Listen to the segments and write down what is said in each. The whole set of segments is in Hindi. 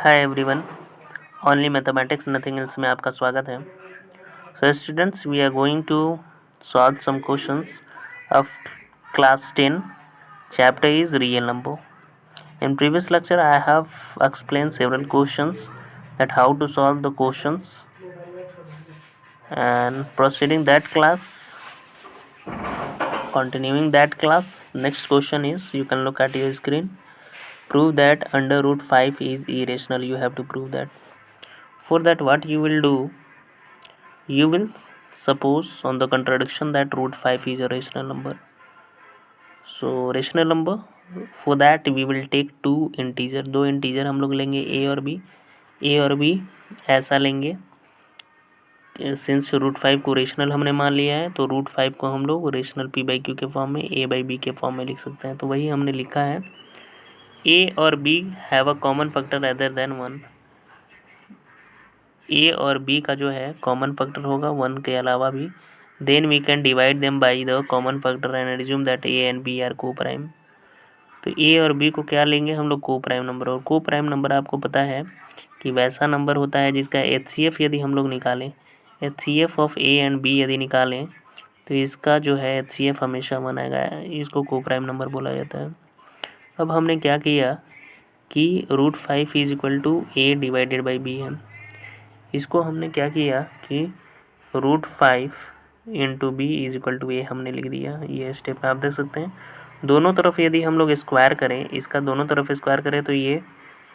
हाय everyone, only mathematics nothing else में आपका स्वागत है। So students, we are going to solve some questions of class 10. Chapter is real number. In previous lecture, I have explained several questions that how to solve the questions, and proceeding that class, continuing that class. Next question is, you can look at your screen. Prove that under root 5 is irrational. You have to prove that. For that, what you will do, you will suppose on the contradiction that root 5 is a rational number. So rational number, for that we will take two integer. दो integer हम लोग लेंगे a और b ऐसा लेंगे. सिंस रूट 5 को रेशनल हमने मान लिया है तो रूट 5 को हम लोग रेशनल p बाई क्यू के फॉर्म में a बाई b के फॉर्म में लिख सकते हैं. तो वही हमने लिखा है. a और b have a common factor other than 1. ए और बी का जो है कॉमन फैक्टर होगा 1 के अलावा भी. Then we can divide them by the common factor and assume that A and B are coprime. तो ए और बी को क्या लेंगे हम लोग? को प्राइम नंबर. और को प्राइम नंबर आपको पता है कि वैसा नंबर होता है जिसका HCF यदि हम लोग निकालें, HCF of A and B यदि निकालें तो इसका जो है HCF हमेशा 1 आएगा. इसको को प्राइम नंबर बोला जाता है. अब हमने क्या किया कि root 5 is equal to A divided by B है. इसको हमने क्या किया कि root 5 into B is equal to A हमने लिख दिया. ये स्टेप में आप देख सकते हैं. दोनों तरफ यदि हम लोग स्क्वायर करें, इसका दोनों तरफ स्क्वायर करें तो ये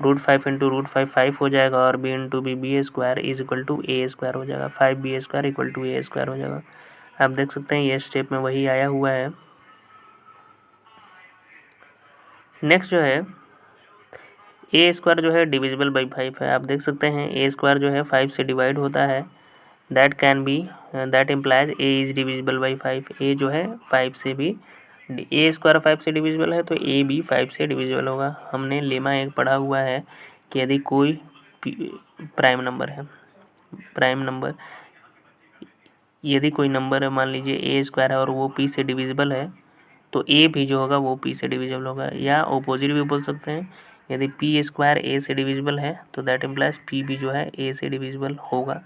रूट 5 इंटू रूट 5 हो जाएगा और B into B square is equal to A square हो जाएगा. 5b square equal to A square हो जाएगा. आप देख सकते हैं ये स्टेप में वही आया हुआ है. नेक्स्ट जो है ए स्क्वायर जो है डिविजिबल बाई 5 है. आप देख सकते हैं ए स्क्वायर जो है 5 से डिवाइड होता है. That implies A is divisible by 5. ए जो है 5 से भी, ए स्क्वायर 5 से डिविजिबल है तो ए भी 5 से डिविजिबल होगा. हमने लेमा एक पढ़ा हुआ है कि यदि कोई प्राइम नंबर यदि कोई नंबर मान लीजिए ए स्क्वायर है और वो पी से डिविजिबल है तो ए भी जो होगा वो पी से डिविजिबल होगा. या ऑपोजिट भी बोल सकते हैं, यदि पी स्क्वायर ए से डिविजिबल है तो दैट इम्प्लाइज पी भी जो है ए से डिविजिबल होगा.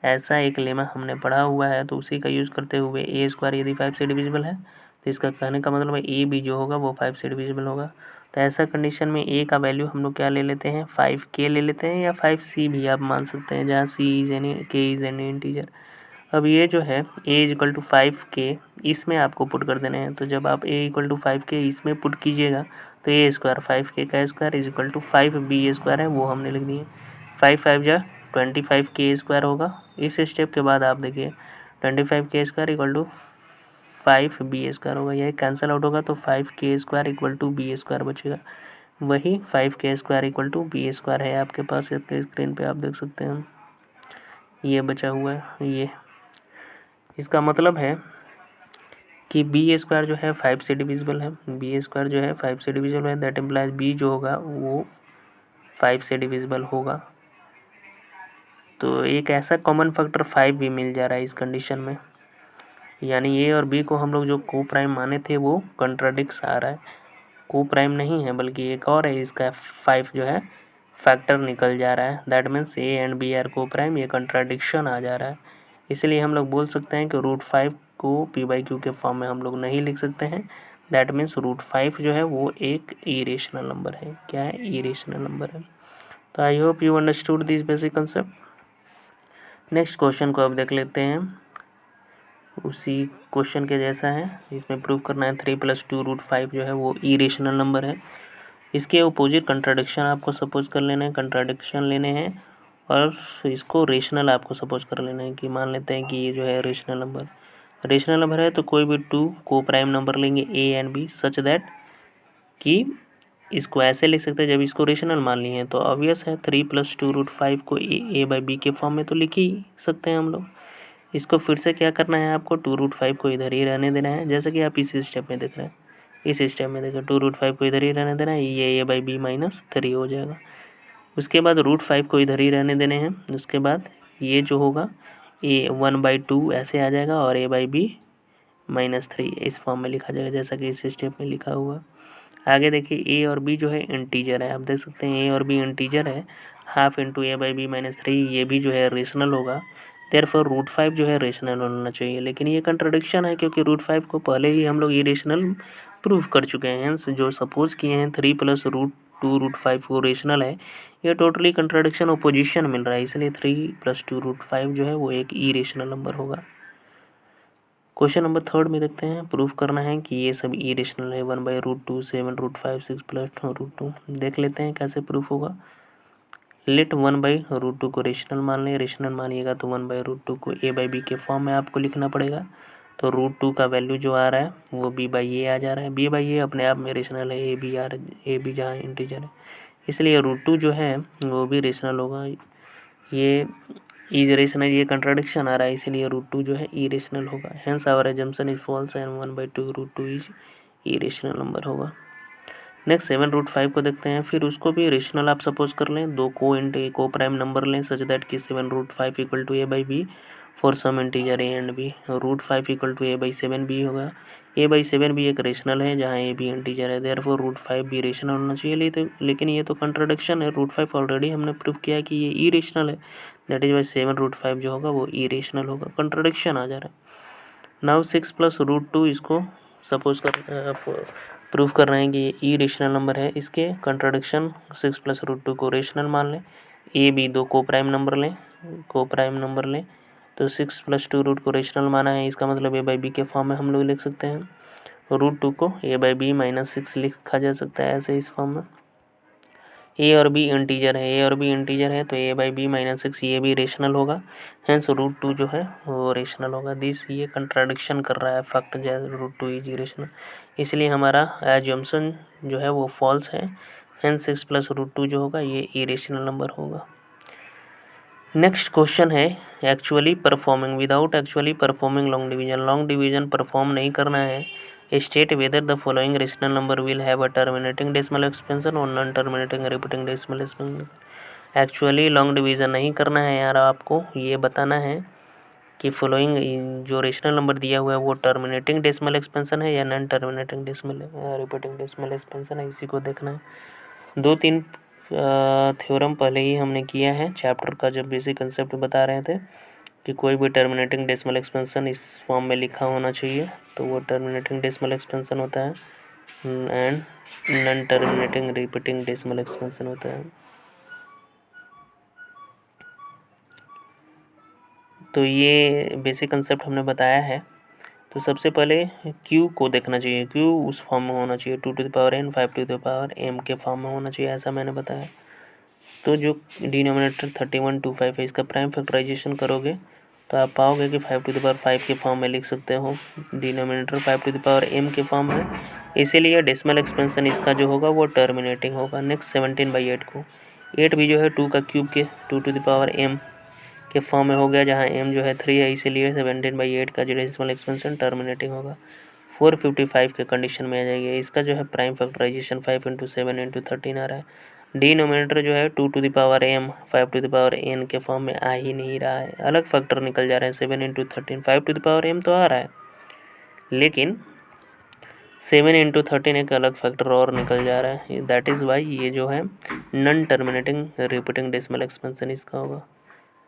ऐसा एक लेमा हमने पढ़ा हुआ है. तो उसी का यूज़ करते हुए ए स्क्वायर यदि 5 से डिविजिबल है तो इसका कहने का मतलब है ए भी जो होगा वो 5 से डिविजिबल होगा. तो ऐसा कंडीशन में ए का वैल्यू हम लोग क्या ले लेते हैं? 5k ले लेते हैं या 5c भी आप मान सकते हैं, जहाँ c is any k is any integer. अब ये जो है a is equal to 5k इसमें आपको पुट कर देने हैं. तो जब आप a इक्वल टू 5k इसमें पुट कीजिएगा तो a स्क्वायर 5k का square is equal to 5b square है वो हमने लिख दिए. 5 5 जा 25k स्क्वायर होगा. इस स्टेप के बाद आप देखिए 25k square equal to 5b square होगा. यह कैंसिल आउट होगा तो 5k square equal to b square बचेगा. वही 5k square equal to b square है आपके पास. आपके स्क्रीन पे आप देख सकते हैं ये बचा हुआ है. ये इसका मतलब है कि बी स्क्वायर जो है 5 से डिविजिबल है. बी स्क्वायर जो है 5 से डिविजिबल है. दैट इम्प्लाइज बी जो होगा वो 5 से डिविजिबल होगा. तो एक ऐसा कॉमन फैक्टर 5 भी मिल जा रहा है इस कंडीशन में. यानी ए और बी को हम लोग जो को प्राइम माने थे वो कंट्राडिक्स आ रहा है. को प्राइम नहीं है बल्कि एक और है, इसका 5 जो है फैक्टर निकल जा रहा है. That means A and B are coprime. ये कंट्राडिक्शन आ जा रहा है. इसलिए हम लोग बोल सकते हैं कि रूट 5 को पी बाई क्यू के फॉर्म में हम लोग नहीं लिख सकते हैं. दैट मीन्स रूट 5 जो है वो एक इरेशनल नंबर है. क्या है? इरेशनल नंबर है. तो आई hope you understood this basic concept. Next question को अब देख लेते हैं. उसी क्वेश्चन के जैसा है. इसमें प्रूव करना है 3 + 2 रूट 5 जो है वो इरेशनल नंबर है. इसके अपोजिट कंट्राडिक्शन आपको सपोज कर लेना है, कंट्राडिक्शन लेने हैं और इसको रेशनल आपको सपोज कर लेना है. कि मान लेते हैं कि ये जो है रेशनल नंबर है तो कोई भी 2 को प्राइम नंबर लेंगे A and B such that कि इसको ऐसे लिख सकते हैं जब इसको रेशनल मान लिए हैं. तो ऑब्वियस है 3 + 2 रूट 5 को ए बाई बी के फॉर्म में तो लिख ही सकते हैं हम लोग. इसको फिर से क्या करना है आपको? 2 रूट 5 को इधर ही रहने देना है. जैसे कि आप इस स्टेप में देख रहे हैं. इस स्टेप में देखो 2 रूट 5 को इधर ही रहने देना है. ये ए बाई बी माइनस 3 हो जाएगा. उसके बाद रूट 5 को इधर ही रहने देने हैं. उसके बाद ये जो होगा ए 1/2 ऐसे आ जाएगा और ए बाई बी माइनस 3 इस फॉर्म में लिखा जाएगा जैसा कि इस स्टेप में लिखा हुआ. आगे देखिए ए और बी जो है इंटीजर है, आप देख सकते हैं ए और बी इंटीजर है, half into A by B minus 3 ये भी जो है रेशनल होगा, देयरफॉर रूट 5 जो है रेशनल होना चाहिए। लेकिन ये कंट्राडिक्शन है क्योंकि रूट 5 को पहले ही हम लोग इरेशनल प्रूव कर चुके हैं, हेंस जो सपोज किए हैं 3 प्लस रूट 2 रूट 5 वो रेशनल है, ये टोटली कंट्राडिक्शन ओपोजिशन मिल रहा है, इसलिए 3 प्लस 2 रूट 5 जो है वो एक इरेशनल नंबर होगा। क्वेश्चन नंबर 3 में देखते हैं, प्रूफ करना है कि ये सब इरेशनल है, 1 by root 2 7 root 5 6 plus root 2। देख लेते हैं कैसे प्रूफ होगा। लेट 1 बाई रूट 2 को रेशनल मान लें, रेशनल मानिएगा तो 1 बाई रूट 2 को ए बाई बी के फॉर्म में आपको लिखना पड़ेगा। तो रूट 2 का वैल्यू जो आ रहा है वो बी बाई ए आ जा रहा है, बी बाई ए अपने आप में रेशनल है, ए बी जहाँ इंटीजर है, इसलिए रूट 2 जो है वो भी रेशनल होगा। ये इज रेशनल, ये कंट्राडिक्शन आ रहा है, इसीलिए रूट 2 जो है इरेशनल होगा, hence our assumption is false and 1 by 2 root 2 is irrational number होगा। नेक्स्ट 7 रूट 5 को देखते हैं, फिर उसको भी रेशनल आप सपोज कर लें, दो को प्राइम नंबर लें सच दैट कि 7 root 5 equal to A by B for some integer A and B, root 5 equal to A by 7 B होगा, ए बाई 7 भी एक रेशनल है जहाँ ए बी इंटीजर है, देयरफॉर रूट 5 भी रेशनल होना चाहिए। लेकिन ये तो कंट्राडिक्शन है, रूट 5 ऑलरेडी हमने प्रूव किया है कि ये इरेशनल है, दैट इज वाई 7 रूट 5 जो होगा वो इरेशनल होगा, कंट्राडिक्शन आ जा रहा है। नाउ 6 प्लस रूट 2 इसको सपोज कर प्रूफ कर रहे हैं कि ये ई रेशनल नंबर है, इसके कंट्राडिक्शन 6 प्लस रूट 2 को रेशनल मान लें, ए बी दो को प्राइम नंबर लें तो 6 प्लस 2 रूट को रेशनल माना है, इसका मतलब ए बाई बी के फॉर्म में हम लोग लिख सकते हैं, रूट 2 को ए बाई बी माइनस 6 लिखा जा सकता है ऐसे इस फॉर्म में। ए और बी इंटीजर है तो ए बाई बी माइनस 6 ये भी रेशनल होगा, हेंस रूट 2 जो है वो रेशनल होगा। दिस ये कंट्राडिक्शन कर रहा है फैक्ट जैसे रूट 2 इज रेशनल, इसलिए हमारा एजम्पशन जो है वो फॉल्स है, हेंस 6 प्लस रूट 2 जो होगा ये इरेशनल नंबर होगा। नेक्स्ट क्वेश्चन है, actually performing without actually performing long division perform नहीं करना है, state whether the following rational number will have a terminating decimal expansion और non terminating repeating decimal expansion. Actually long division नहीं करना है यार, आपको ये बताना है कि फॉलोइंग जो रेशनल नंबर दिया हुआ है वो टर्मिनेटिंग डेसिमल एक्सपेंशन है या non terminating decimal repeating decimal expansion है, इसी को देखना है। 2-3 थ्योरम पहले ही हमने किया है चैप्टर का, जब बेसिक कंसेप्ट बता रहे थे कि कोई भी टर्मिनेटिंग डेसिमल एक्सपेंशन इस फॉर्म में लिखा होना चाहिए, तो वो टर्मिनेटिंग डेसिमल एक्सपेंशन होता है and non terminating repeating decimal expansion होता है। तो ये बेसिक कंसेप्ट हमने बताया है। तो सबसे पहले q को देखना चाहिए, q उस फॉर्म में होना चाहिए 2 to the power n 5 to the power m के फॉर्म में होना चाहिए, ऐसा मैंने बताया। तो जो डिनोमिनेटर 3125 है इसका प्राइम फैक्टराइजेशन करोगे तो आप पाओगे कि 5 टू द पावर 5 के फॉर्म में लिख सकते हो, denominator 5 to the power m के फॉर्म में, इसीलिए डेसिमल एक्सपेंशन इसका जो होगा वो टर्मिनेटिंग होगा। नेक्स्ट 17/8 को 8 भी जो है 2 का क्यूब के 2 टू द पावर m के फॉर्म में हो गया, जहाँ m जो है 3 है, इसीलिए 17/8 का जो डेसिमल एक्सपेंशन टर्मिनेटिंग होगा। 455 के कंडीशन में आ जाएगी, इसका जो है प्राइम फैक्टराइजेशन 5 इंटू 7 इंटू 13 आ रहा है, डिनोमिनेटर जो है 2 to the power m 5 to the power n के फॉर्म में आ ही नहीं रहा है, अलग फैक्टर निकल जा रहा है, 7 into 13 5 to the power m तो आ रहा है, लेकिन 7 इंटू 13 एक अलग फैक्टर और निकल जा रहा है, दैट इज़ वाई ये जो है non terminating repeating decimal expansion इसका होगा।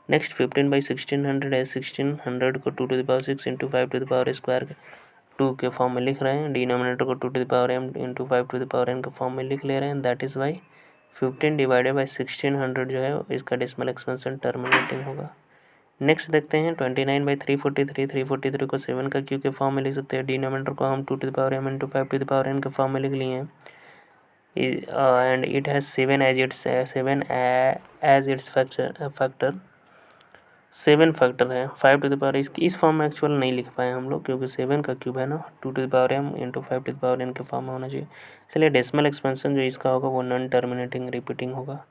नेक्स्ट 15/1600 है, 1600 को 2 to the power 6 into 5 to the power square 2 के फॉर्म में लिख रहे हैं, डिनोमिनेटर को 2 to the power m into 5 to the power n के फॉर्म में लिख ले रहे हैं, that is why 15 divided by 1600 जो है इसका डेसिमल एक्सपेंशन टर्मिनेटिंग होगा। नेक्स्ट देखते हैं 29/343, 343 को 7 का क्यू के फॉर्म में लिख सकते हैं, डिनोमिनेटर को हम 2 to the power m into 5 to the power n के फॉर्म में लिख लिए हैं, and it has 7 as its factor 7 factor है, 5 टू द पावर इस फॉर्म में एक्चुअल नहीं लिख पाए हम लोग क्योंकि 7 का क्यूब है ना, 2 to the power m into 5 to the power n के फॉर्म में होना चाहिए, इसलिए डेसिमल एक्सपेंशन जो इसका होगा वो नॉन टर्मिनेटिंग रिपीटिंग होगा।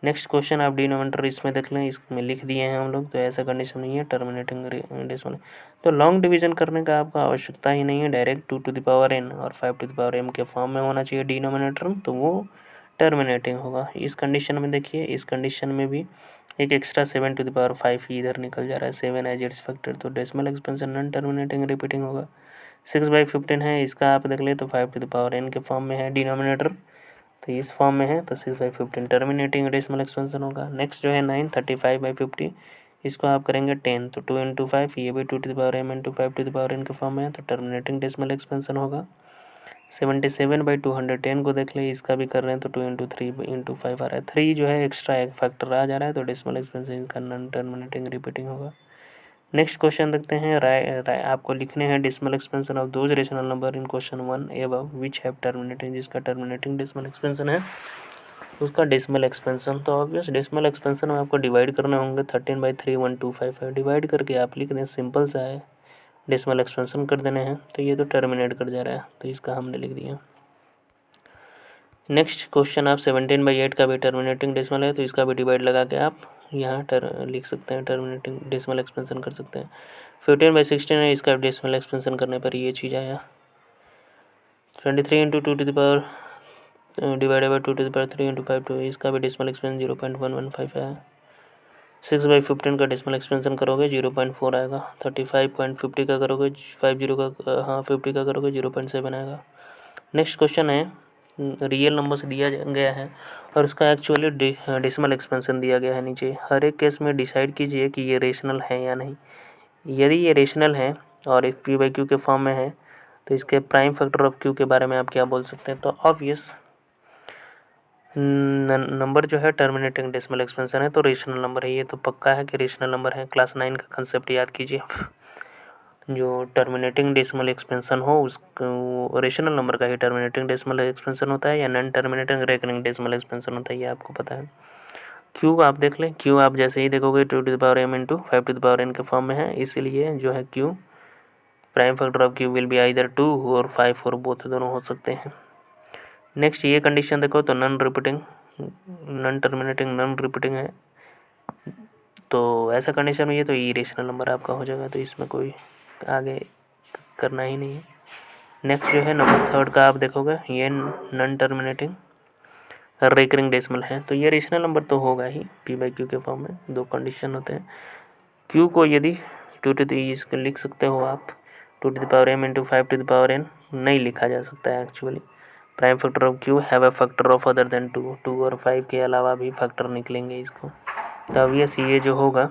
नेक्स्ट क्वेश्चन आप डिनोमिनेटर इसमें देख लें, इसमें लिख दिए हैं हम लोग, तो ऐसा कंडीशन नहीं है टर्मिनेटिंग डेसिमल, तो लॉन्ग डिवीजन करने का आपको आवश्यकता ही नहीं है, direct 2 to the power n और 5 टू द पावर m के फॉर्म में होना चाहिए डिनोमिनेटर, तो वो टर्मिनेटिंग होगा। इस कंडीशन में देखिए, इस कंडीशन में भी एक एक्स्ट्रा 7 टू द पावर 5 ही इधर निकल जा रहा है, 7 एज इट्स फैक्टर, तो decimal expansion non terminating repeating होगा। 6/15 है, इसका आप देख ले तो 5n के फॉर्म में है डिनोमिनेटर, तो इस फॉर्म में है, तो 6/15 टर्मिनेटिंग डेसिमल एक्सपेंशन होगा। नेक्स्ट जो है 9 35/50, इसको आप करेंगे 10, तो 2 × 5, ये भी 2m × 5n के फॉर्म में है, तो टर्मिनेटिंग डेसिमल एक्सपेंशन होगा। 77/210 को देख ले, इसका भी कर रहे हैं, तो 2 × 3 × 5 आ रहा है, 3 जो है एक्स्ट्रा एक फैक्टर आ जा रहा है, तो डेसिमल एक्सपेंशन का नॉन टर्मिनेटिंग रिपीटिंग होगा। नेक्स्ट क्वेश्चन देखते हैं, आपको लिखने हैं decimal expansion of those rational number in question 1 above which have terminating, जिसका टर्मिनेटिंग डेसिमल एक्सपेंशन है उसका डेसिमल एक्सपेंशन। तो ऑब्वियस डेसिमल एक्सपेंशन में आपको डिवाइड करने होंगे 13/31255, डिवाइड करके आप लिख दें, सिंपल सा है, डेसिमल एक्सपेंशन कर देने हैं, तो ये तो टर्मिनेट कर जा रहा है, तो इसका हमने लिख दिया। नेक्स्ट क्वेश्चन आप 17/8 का भी टर्मिनेटिंग डेसिमल है, तो इसका भी डिवाइड लगा के आप यहाँ लिख सकते हैं, टर्मिनेटिंग डेसिमल एक्सपेंशन कर सकते हैं। 15/16 है, इसका डेसिमल एक्सपेंशन करने पर ये चीज़ आया। 23 × 2 डिवाइडेड बाई 2 × 3 × 5, तो इसका भी डेसिमल एक्सपेंशन 0.115 है। 6/15 का डेसिमल एक्सपेंशन करोगे 0.4 आएगा। 35.50 का करोगे 50 का करोगे 0.7 आएगा। नेक्स्ट क्वेश्चन है, रियल नंबर से दिया गया है और उसका एक्चुअली डेसिमल एक्सपेंशन दिया गया है नीचे। हर एक केस में डिसाइड कीजिए कि ये रेशनल है या नहीं। यदि ये रेशनल है और एक p/q के फॉर्म में है, तो इसके प्राइम फैक्टर ऑफ q के बारे में आप क्या बोल सकते हैं, तो ऑब्वियस नंबर जो है टर्मिनेटिंग डेसिमल एक्सपेंशन है, तो रेशनल नंबर है, ये तो पक्का है कि रेशनल नंबर है। क्लास 9 का कंसेप्ट याद कीजिए, जो टर्मिनेटिंग डेसिमल एक्सपेंशन हो उसको रेशनल नंबर का ही टर्मिनेटिंग डेसिमल एक्सपेंशन होता है या non terminating recurring decimal expansion होता है, ये आपको पता है। क्यू आप देख लें, क्यू आप जैसे ही देखोगे 2m × 5n के फॉर्म में है, इसीलिए जो है Q prime factor of Q will be either 2 और 5 और बोथ दोनों हो सकते हैं। नेक्स्ट ये कंडीशन देखो तो non repeating, non terminating, non repeating है, तो ऐसा कंडीशन में ये तो इरेशनल नंबर आपका हो जाएगा, तो इसमें कोई आगे करना ही नहीं है। नेक्स्ट जो है नंबर 3 का आप देखोगे, ये नॉन टर्मिनेटिंग रिकरिंग डेसिमल है, तो ये रेशनल नंबर तो होगा ही p/q के फॉर्म में। दो कंडीशन होते हैं, q को यदि 2 इसको लिख सकते हो आप 2m × 5n नहीं लिखा जा सकता है actually. Prime factor of q have a factor of other than 2 और 5 के अलावा भी फैक्टर निकलेंगे इसको, तो ऑब्वियस ये जो होगा,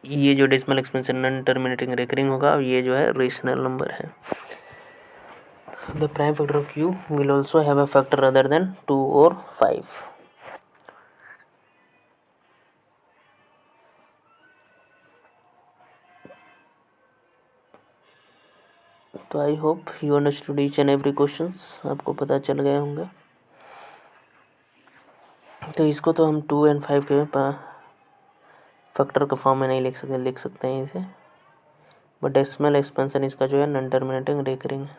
ये जो decimal expansion non terminating recurring होगा, ये जो है रेशनल नंबर है। The prime factor of q will also have a factor other than 2 or 5. तो आई hope you understood each and every questions, आपको पता चल गए होंगे। तो इसको तो हम 2 और 5 के फैक्टर के फॉर्म में नहीं लिख सकते हैं इसे, बट डेसिमल एक्सपेंशन इसका जो है नॉन टर्मिनेटिंग रिकरिंग है।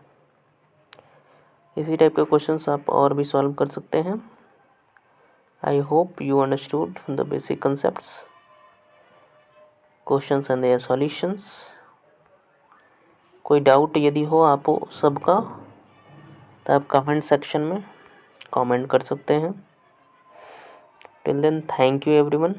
इसी टाइप के क्वेश्चंस आप और भी सॉल्व कर सकते हैं। I hope you understood the basic concepts, questions and their solutions. कोई डाउट यदि हो आपको सबका, तो आप कमेंट सेक्शन में कमेंट कर सकते हैं। Till then thank you everyone.